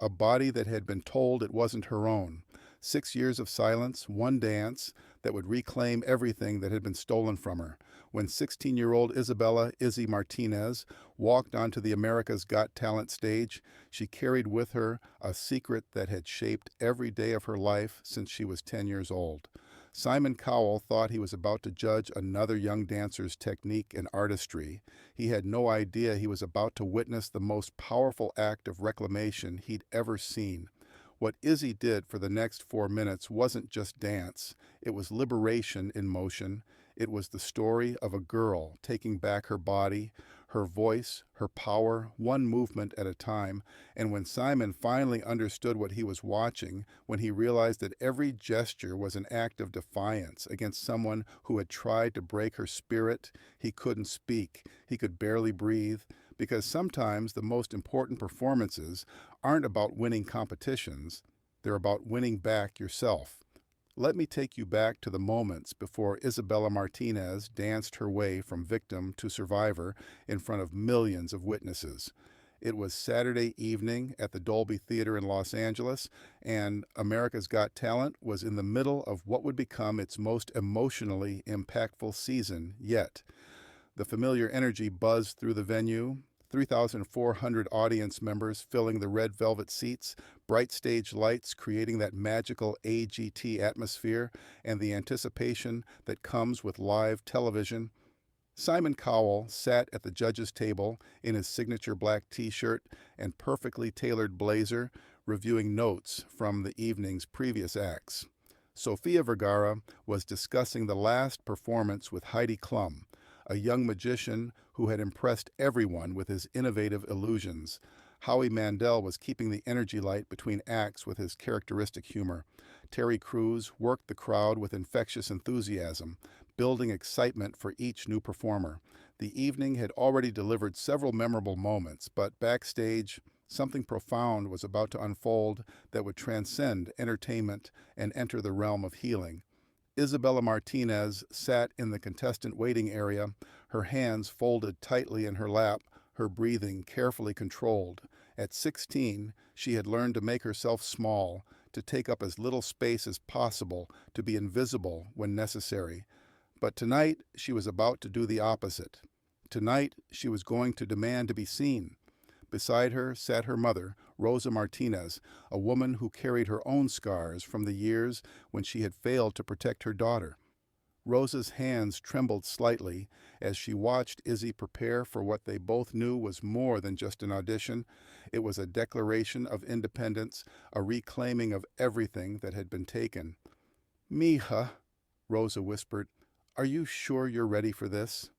A body that had been told it wasn't her own. 6 years of silence, one dance that would reclaim everything that had been stolen from her. When 16-year-old Isabella, Izzy Martinez, walked onto the America's Got Talent stage, she carried with her a secret that had shaped every day of her life since she was 10 years old. Simon Cowell thought he was about to judge another young dancer's technique and artistry. He had no idea he was about to witness the most powerful act of reclamation he'd ever seen. What Izzy did for the next 4 minutes wasn't just dance, it was liberation in motion. It was the story of a girl taking back her body, her voice, her power, one movement at a time. And when Simon finally understood what he was watching, when he realized that every gesture was an act of defiance against someone who had tried to break her spirit, he couldn't speak, he could barely breathe. Because sometimes the most important performances aren't about winning competitions, they're about winning back yourself. Let me take you back to the moments before Isabella Martinez danced her way from victim to survivor in front of millions of witnesses. It was Saturday evening at the Dolby Theater in Los Angeles, and America's Got Talent was in the middle of what would become its most emotionally impactful season yet. The familiar energy buzzed through the venue, 3,400 audience members filling the red velvet seats, bright stage lights creating that magical AGT atmosphere, and the anticipation that comes with live television. Simon Cowell sat at the judges' table in his signature black t-shirt and perfectly tailored blazer, reviewing notes from the evening's previous acts. Sofia Vergara was discussing the last performance with Heidi Klum, a young magician who had impressed everyone with his innovative illusions. Howie Mandel was keeping the energy light between acts with his characteristic humor. Terry Crews worked the crowd with infectious enthusiasm, building excitement for each new performer. The evening had already delivered several memorable moments, but backstage, something profound was about to unfold that would transcend entertainment and enter the realm of healing. Isabella Martinez sat in the contestant waiting area, her hands folded tightly in her lap, her breathing carefully controlled. At 16, she had learned to make herself small, to take up as little space as possible, to be invisible when necessary. But tonight, she was about to do the opposite. Tonight, she was going to demand to be seen. Beside her sat her mother, Rosa Martinez, a woman who carried her own scars from the years when she had failed to protect her daughter. Rosa's hands trembled slightly as she watched Izzy prepare for what they both knew was more than just an audition. It was a declaration of independence, a reclaiming of everything that had been taken. "Mija," Rosa whispered, "are you sure you're ready for this?"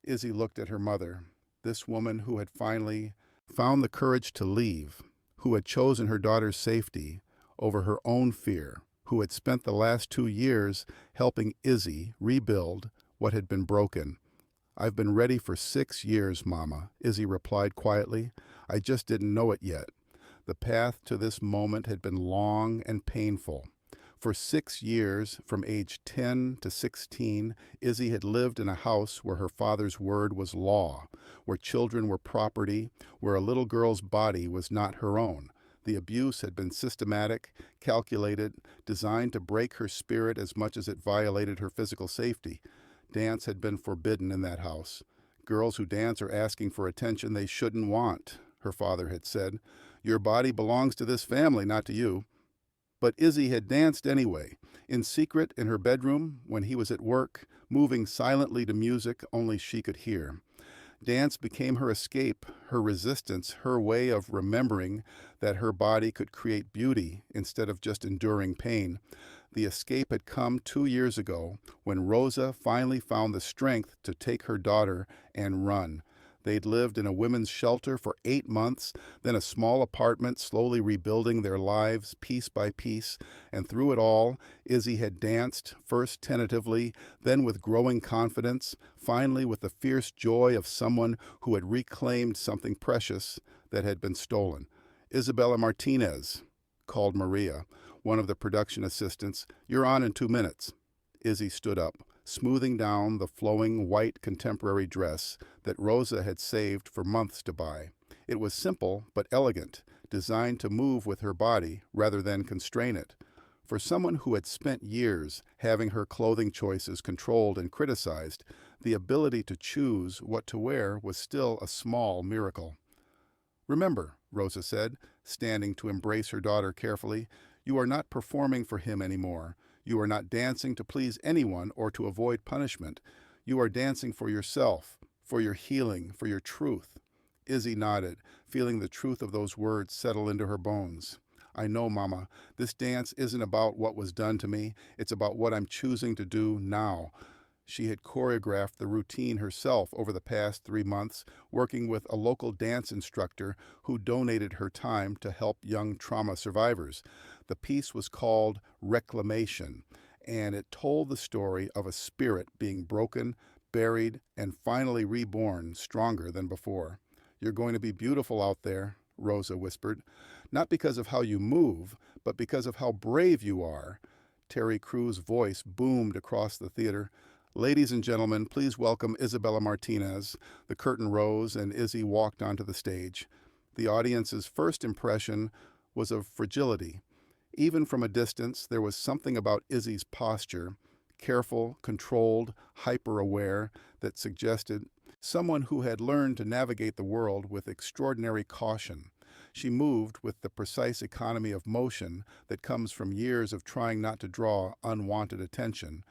Izzy looked at her mother, this woman who had finally found the courage to leave, who had chosen her daughter's safety over her own fear, who had spent the last 2 years helping Izzy rebuild what had been broken. "I've been ready for 6 years, Mama," Izzy replied quietly. "I just didn't know it yet." The path to this moment had been long and painful. For 6 years, from age 10 to 16, Izzy had lived in a house where her father's word was law, where children were property, where a little girl's body was not her own. The abuse had been systematic, calculated, designed to break her spirit as much as it violated her physical safety. Dance had been forbidden in that house. "Girls who dance are asking for attention they shouldn't want," her father had said. "Your body belongs to this family, not to you." But Izzy had danced anyway, in secret in her bedroom when he was at work, moving silently to music only she could hear. Dance became her escape, her resistance, her way of remembering that her body could create beauty instead of just enduring pain. The escape had come 2 years ago when Rosa finally found the strength to take her daughter and run. They'd lived in a women's shelter for 8 months, then a small apartment, slowly rebuilding their lives piece by piece. And through it all, Izzy had danced, first tentatively, then with growing confidence, finally with the fierce joy of someone who had reclaimed something precious that had been stolen. "Isabella Martinez," called Maria, one of the production assistants. "You're on in 2 minutes." Izzy stood up, smoothing down the flowing white contemporary dress that Rosa had saved for months to buy. It was simple but elegant, designed to move with her body rather than constrain it. For someone who had spent years having her clothing choices controlled and criticized, the ability to choose what to wear was still a small miracle. "Remember," Rosa said, standing to embrace her daughter carefully, "you are not performing for him anymore. You are not dancing to please anyone or to avoid punishment. You are dancing for yourself, for your healing, for your truth." Izzy nodded, feeling the truth of those words settle into her bones. "I know, Mama. This dance isn't about what was done to me. It's about what I'm choosing to do now." She had choreographed the routine herself over the past 3 months, working with a local dance instructor who donated her time to help young trauma survivors. The piece was called Reclamation, and it told the story of a spirit being broken, buried, and finally reborn stronger than before. "You're going to be beautiful out there," Rosa whispered. "Not because of how you move, but because of how brave you are." Terry Crew's voice boomed across the theater. "Ladies and gentlemen, please welcome Isabella Martinez." The curtain rose and Izzy walked onto the stage. The audience's first impression was of fragility. Even from a distance, there was something about Izzy's posture, careful, controlled, hyper-aware, that suggested someone who had learned to navigate the world with extraordinary caution. She moved with the precise economy of motion that comes from years of trying not to draw unwanted attention.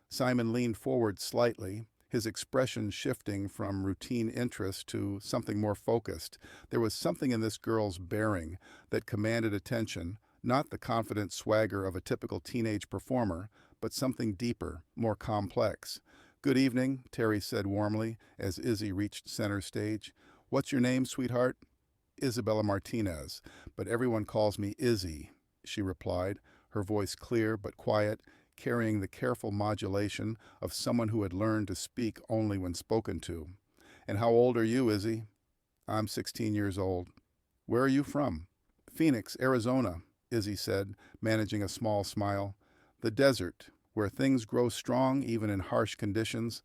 Simon leaned forward slightly, his expression shifting from routine interest to something more focused. There was something in this girl's bearing that commanded attention, not the confident swagger of a typical teenage performer, but something deeper, more complex. "Good evening," Terry said warmly as Izzy reached center stage. "What's your name, sweetheart?" "Isabella Martinez, but everyone calls me Izzy," she replied, her voice clear but quiet, carrying the careful modulation of someone who had learned to speak only when spoken to. "And how old are you, Izzy?" "I'm 16 years old." "Where are you from?" "Phoenix, Arizona," Izzy said, managing a small smile. "The desert, where things grow strong even in harsh conditions."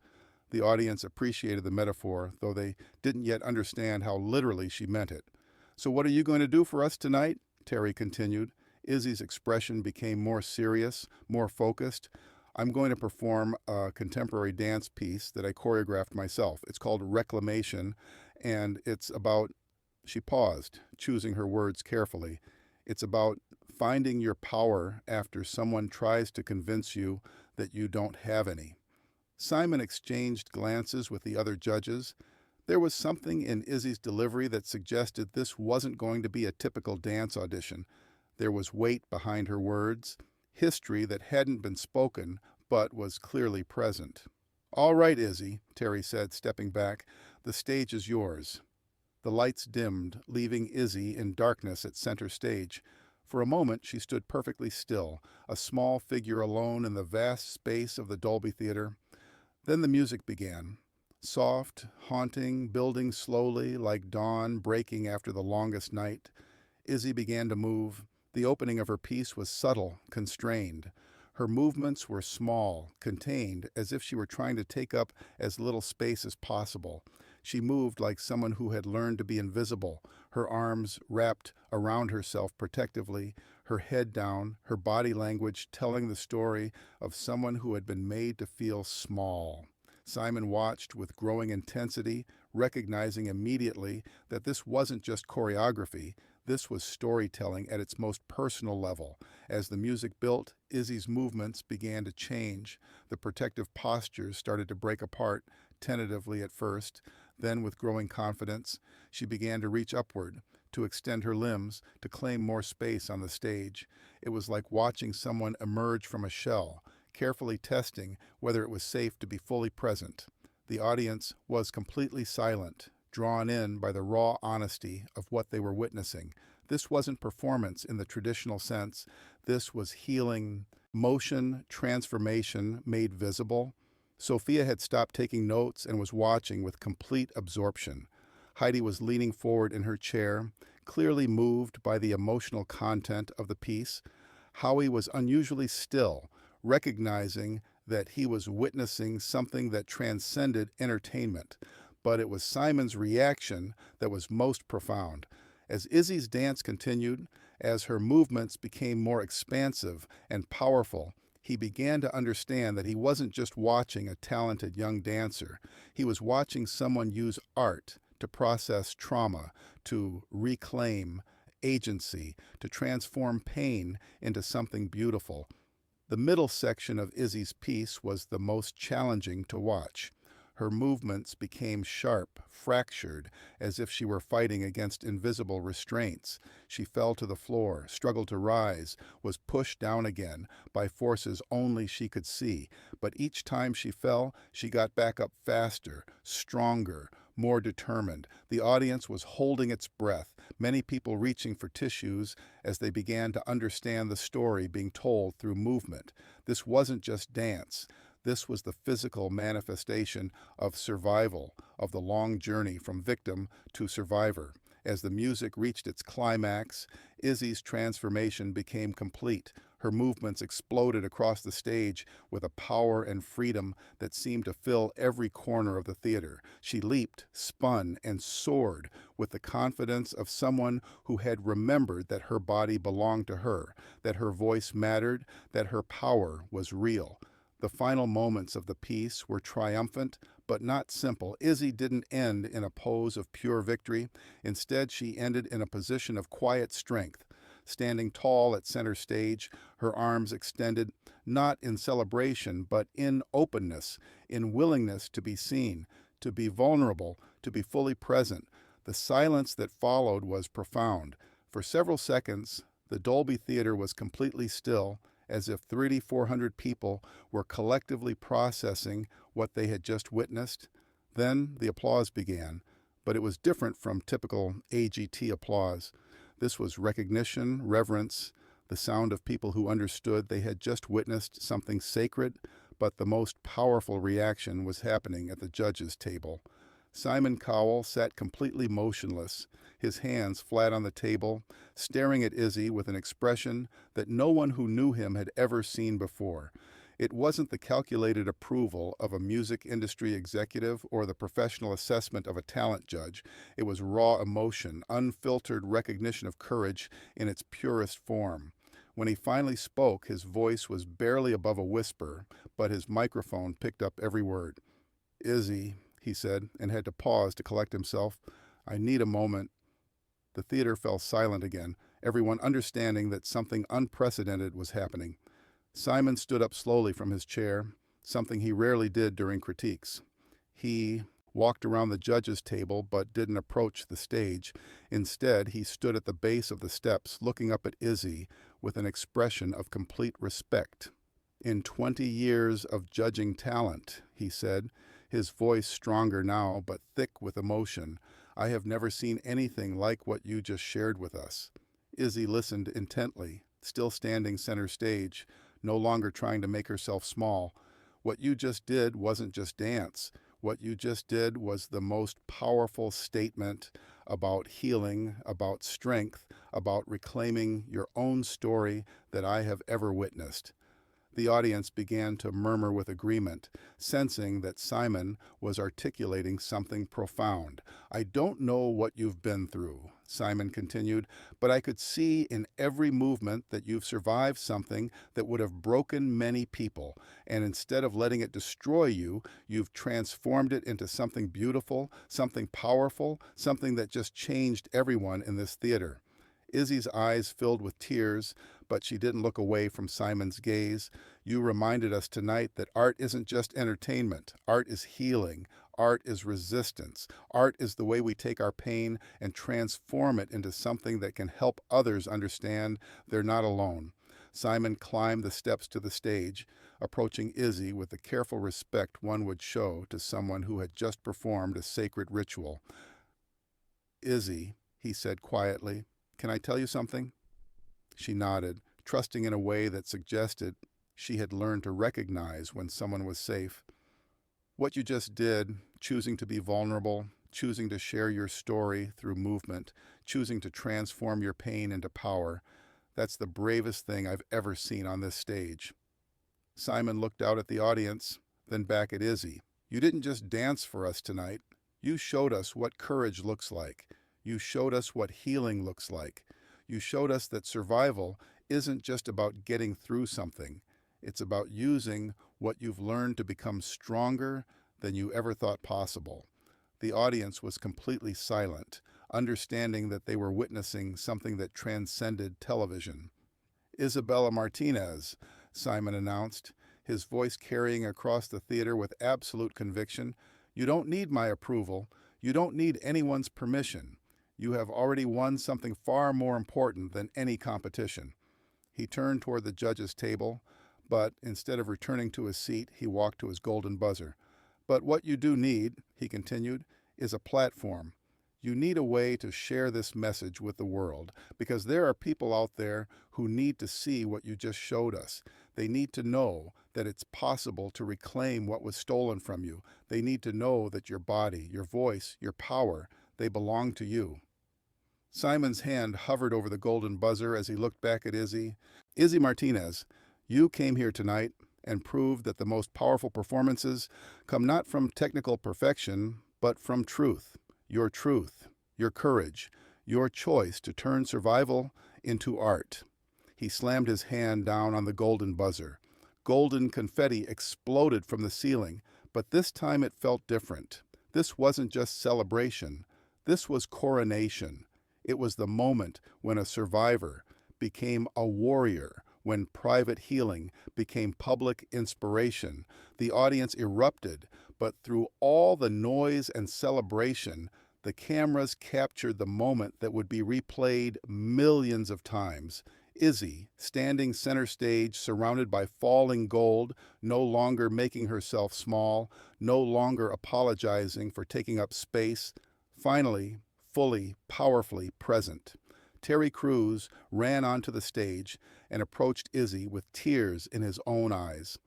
The audience appreciated the metaphor, though they didn't yet understand how literally she meant it. "So what are you going to do for us tonight?" Terry continued. Izzy's expression became more serious, more focused. "I'm going to perform a contemporary dance piece that I choreographed myself. It's called Reclamation, and it's about—" She paused, choosing her words carefully. "It's about finding your power after someone tries to convince you that you don't have any." Simon exchanged glances with the other judges. There was something in Izzy's delivery that suggested this wasn't going to be a typical dance audition. There was weight behind her words, history that hadn't been spoken but was clearly present. "All right, Izzy," Terry said, stepping back. "The stage is yours." The lights dimmed, leaving Izzy in darkness at center stage. For a moment she stood perfectly still, a small figure alone in the vast space of the Dolby Theater. Then the music began. Soft, haunting, building slowly, like dawn breaking after the longest night. Izzy began to move. The opening of her piece was subtle, constrained. Her movements were small, contained, as if she were trying to take up as little space as possible. She moved like someone who had learned to be invisible, her arms wrapped around herself protectively, her head down, her body language telling the story of someone who had been made to feel small. Simon watched with growing intensity, recognizing immediately that this wasn't just choreography. This was storytelling at its most personal level. As the music built, Izzy's movements began to change. The protective postures started to break apart, tentatively at first. Then, with growing confidence, she began to reach upward, to extend her limbs, to claim more space on the stage. It was like watching someone emerge from a shell, carefully testing whether it was safe to be fully present. The audience was completely silent, drawn in by the raw honesty of what they were witnessing. This wasn't performance in the traditional sense. This was healing, motion, transformation made visible. Sophia had stopped taking notes and was watching with complete absorption. Heidi was leaning forward in her chair, clearly moved by the emotional content of the piece. Howie was unusually still, recognizing that he was witnessing something that transcended entertainment. But it was Simon's reaction that was most profound. As Izzy's dance continued, as her movements became more expansive and powerful, he began to understand that he wasn't just watching a talented young dancer. He was watching someone use art to process trauma, to reclaim agency, to transform pain into something beautiful. The middle section of Izzy's piece was the most challenging to watch. Her movements became sharp, fractured, as if she were fighting against invisible restraints. She fell to the floor, struggled to rise, was pushed down again by forces only she could see. But each time she fell, she got back up faster, stronger, more determined. The audience was holding its breath, many people reaching for tissues as they began to understand the story being told through movement. This wasn't just dance. This was the physical manifestation of survival, of the long journey from victim to survivor. As the music reached its climax, Izzy's transformation became complete. Her movements exploded across the stage with a power and freedom that seemed to fill every corner of the theater. She leaped, spun, and soared with the confidence of someone who had remembered that her body belonged to her, that her voice mattered, that her power was real. The final moments of the piece were triumphant, but not simple. Izzy didn't end in a pose of pure victory. Instead, she ended in a position of quiet strength, standing tall at center stage, her arms extended, not in celebration, but in openness, in willingness to be seen, to be vulnerable, to be fully present. The silence that followed was profound. For several seconds, the Dolby Theater was completely still, as if 3,400 people were collectively processing what they had just witnessed. Then the applause began, but it was different from typical AGT applause. This was recognition, reverence, the sound of people who understood they had just witnessed something sacred, but the most powerful reaction was happening at the judges' table. Simon Cowell sat completely motionless, his hands flat on the table, staring at Izzy with an expression that no one who knew him had ever seen before. It wasn't the calculated approval of a music industry executive or the professional assessment of a talent judge. It was raw emotion, unfiltered recognition of courage in its purest form. When he finally spoke, his voice was barely above a whisper, but his microphone picked up every word. "Izzy," he said, and had to pause to collect himself. "I need a moment." The theater fell silent again, everyone understanding that something unprecedented was happening. Simon stood up slowly from his chair, something he rarely did during critiques. He walked around the judges' table but didn't approach the stage. Instead, he stood at the base of the steps, looking up at Izzy with an expression of complete respect. "In 20 years of judging talent," he said, his voice stronger now, but thick with emotion, "I have never seen anything like what you just shared with us." Izzy listened intently, still standing center stage, no longer trying to make herself small. "What you just did wasn't just dance. What you just did was the most powerful statement about healing, about strength, about reclaiming your own story that I have ever witnessed." The audience began to murmur with agreement, sensing that Simon was articulating something profound. "I don't know what you've been through," Simon continued, "but I could see in every movement that you've survived something that would have broken many people, and instead of letting it destroy you, you've transformed it into something beautiful, something powerful, something that just changed everyone in this theater." Izzy's eyes filled with tears, but she didn't look away from Simon's gaze. "You reminded us tonight that art isn't just entertainment. Art is healing. Art is resistance. Art is the way we take our pain and transform it into something that can help others understand they're not alone." Simon climbed the steps to the stage, approaching Izzy with the careful respect one would show to someone who had just performed a sacred ritual. "Izzy," he said quietly, "can I tell you something?" She nodded, trusting in a way that suggested she had learned to recognize when someone was safe. "What you just did, choosing to be vulnerable, choosing to share your story through movement, choosing to transform your pain into power, that's the bravest thing I've ever seen on this stage." Simon looked out at the audience, then back at Izzy. "You didn't just dance for us tonight. You showed us what courage looks like. You showed us what healing looks like. You showed us that survival isn't just about getting through something. It's about using what you've learned to become stronger than you ever thought possible. The audience was completely silent, understanding that they were witnessing something that transcended television. Isabella Martinez, Simon announced, his voice carrying across the theater with absolute conviction. You don't need my approval. You don't need anyone's permission. You have already won something far more important than any competition. He turned toward the judge's table, but instead of returning to his seat, he walked to his golden buzzer. But what you do need, he continued, is a platform. You need a way to share this message with the world, because there are people out there who need to see what you just showed us. They need to know that it's possible to reclaim what was stolen from you. They need to know that your body, your voice, your power, they belong to you. Simon's hand hovered over the golden buzzer as he looked back at Izzy. Izzy Martinez, you came here tonight and proved that the most powerful performances come not from technical perfection, but from truth, your courage, your choice to turn survival into art. He slammed his hand down on the golden buzzer. Golden confetti exploded from the ceiling, but this time it felt different. This wasn't just celebration. This was coronation. It was the moment when a survivor became a warrior, when private healing became public inspiration. The audience erupted, but through all the noise and celebration, the cameras captured the moment that would be replayed millions of times. Izzy, standing center stage, surrounded by falling gold, no longer making herself small, no longer apologizing for taking up space, finally, fully, powerfully present. Terry Crews ran onto the stage and approached Izzy with tears in his own eyes.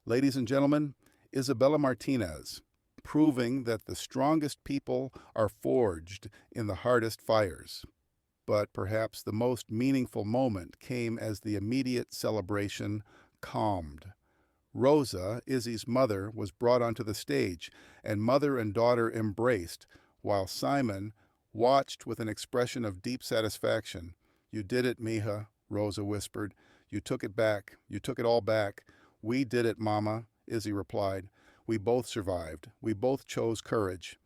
Ladies and gentlemen, Isabella Martinez, proving that the strongest people are forged in the hardest fires. But perhaps the most meaningful moment came as the immediate celebration calmed. Rosa, Izzy's mother, was brought onto the stage, and mother and daughter embraced, while Simon watched with an expression of deep satisfaction. You did it, Mija, Rosa whispered. You took it back. You took it all back. We did it, Mama, Izzy replied. We both survived. We both chose courage.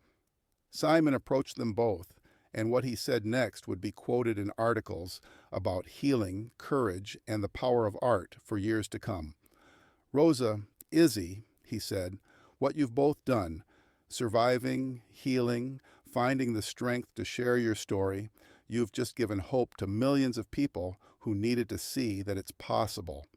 Simon approached them both, and what he said next would be quoted in articles about healing, courage, and the power of art for years to come. Rosa, Izzy, he said, what you've both done, surviving, healing, finding the strength to share your story, you've just given hope to millions of people who needed to see that it's possible.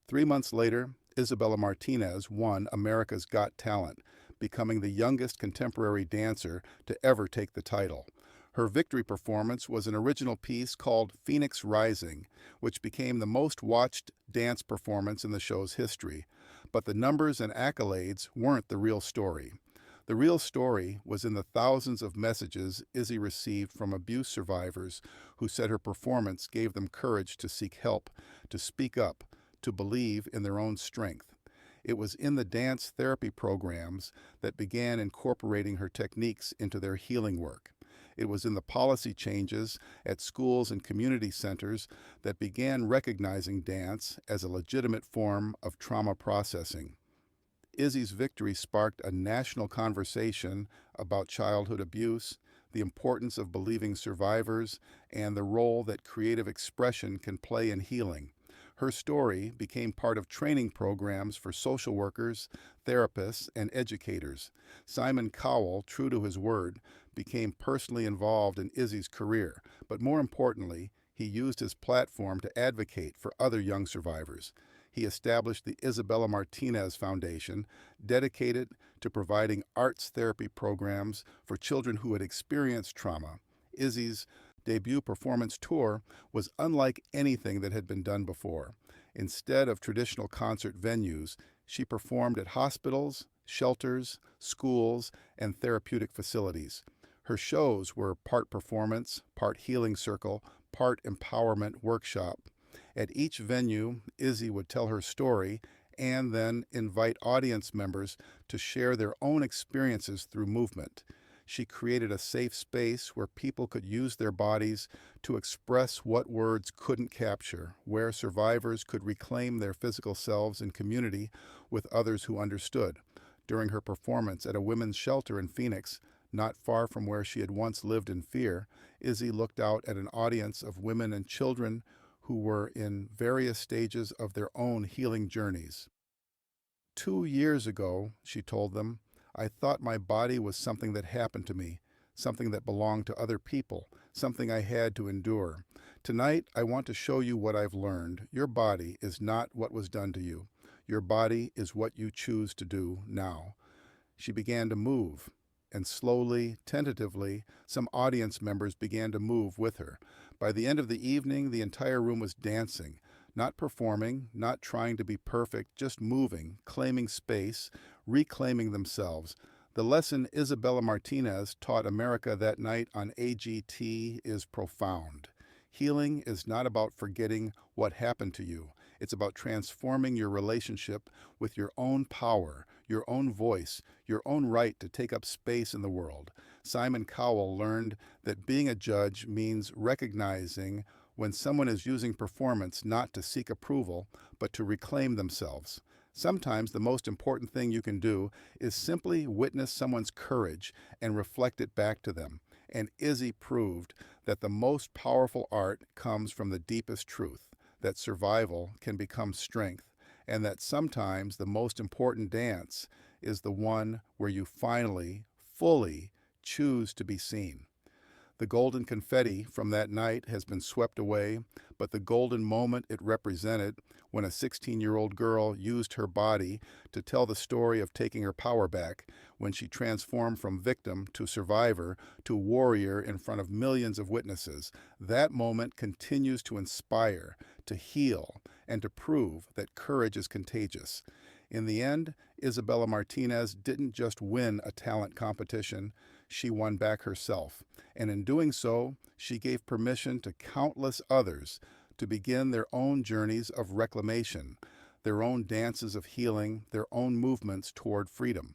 3 months later, Isabella Martinez won America's Got Talent, becoming the youngest contemporary dancer to ever take the title. Her victory performance was an original piece called Phoenix Rising, which became the most watched dance performance in the show's history. But the numbers and accolades weren't the real story. The real story was in the thousands of messages Izzy received from abuse survivors who said her performance gave them courage to seek help, to speak up, to believe in their own strength. It was in the dance therapy programs that began incorporating her techniques into their healing work. It was in the policy changes at schools and community centers that began recognizing dance as a legitimate form of trauma processing. Izzy's victory sparked a national conversation about childhood abuse, the importance of believing survivors, and the role that creative expression can play in healing. Her story became part of training programs for social workers, therapists, and educators. Simon Cowell, true to his word, became personally involved in Izzy's career, but more importantly, he used his platform to advocate for other young survivors. He established the Isabella Martinez Foundation, dedicated to providing arts therapy programs for children who had experienced trauma. Izzy's debut performance tour was unlike anything that had been done before. Instead of traditional concert venues, she performed at hospitals, shelters, schools, and therapeutic facilities. Her shows were part performance, part healing circle, part empowerment workshop. At each venue, Izzy would tell her story and then invite audience members to share their own experiences through movement. She created a safe space where people could use their bodies to express what words couldn't capture, where survivors could reclaim their physical selves in community with others who understood. During her performance at a women's shelter in Phoenix, not far from where she had once lived in fear, Izzy looked out at an audience of women and children who were in various stages of their own healing journeys. 2 years ago, she told them, I thought my body was something that happened to me, something that belonged to other people, something I had to endure. Tonight, I want to show you what I've learned. Your body is not what was done to you. Your body is what you choose to do now. She began to move, and slowly, tentatively, some audience members began to move with her. By the end of the evening, the entire room was dancing, not performing, not trying to be perfect, just moving, claiming space, reclaiming themselves. The lesson Isabella Martinez taught America that night on AGT is profound. Healing is not about forgetting what happened to you. It's about transforming your relationship with your own power, your own voice, your own right to take up space in the world. Simon Cowell learned that being a judge means recognizing when someone is using performance not to seek approval, but to reclaim themselves. Sometimes the most important thing you can do is simply witness someone's courage and reflect it back to them. And Izzy proved that the most powerful art comes from the deepest truth, that survival can become strength, and that sometimes the most important dance is the one where you finally, fully choose to be seen. The golden confetti from that night has been swept away, but the golden moment it represented, when a 16-year-old girl used her body to tell the story of taking her power back, when she transformed from victim to survivor to warrior in front of millions of witnesses, that moment continues to inspire, to heal, and to prove that courage is contagious. In the end, Isabella Martinez didn't just win a talent competition, she won back herself. And in doing so, she gave permission to countless others to begin their own journeys of reclamation, their own dances of healing, their own movements toward freedom.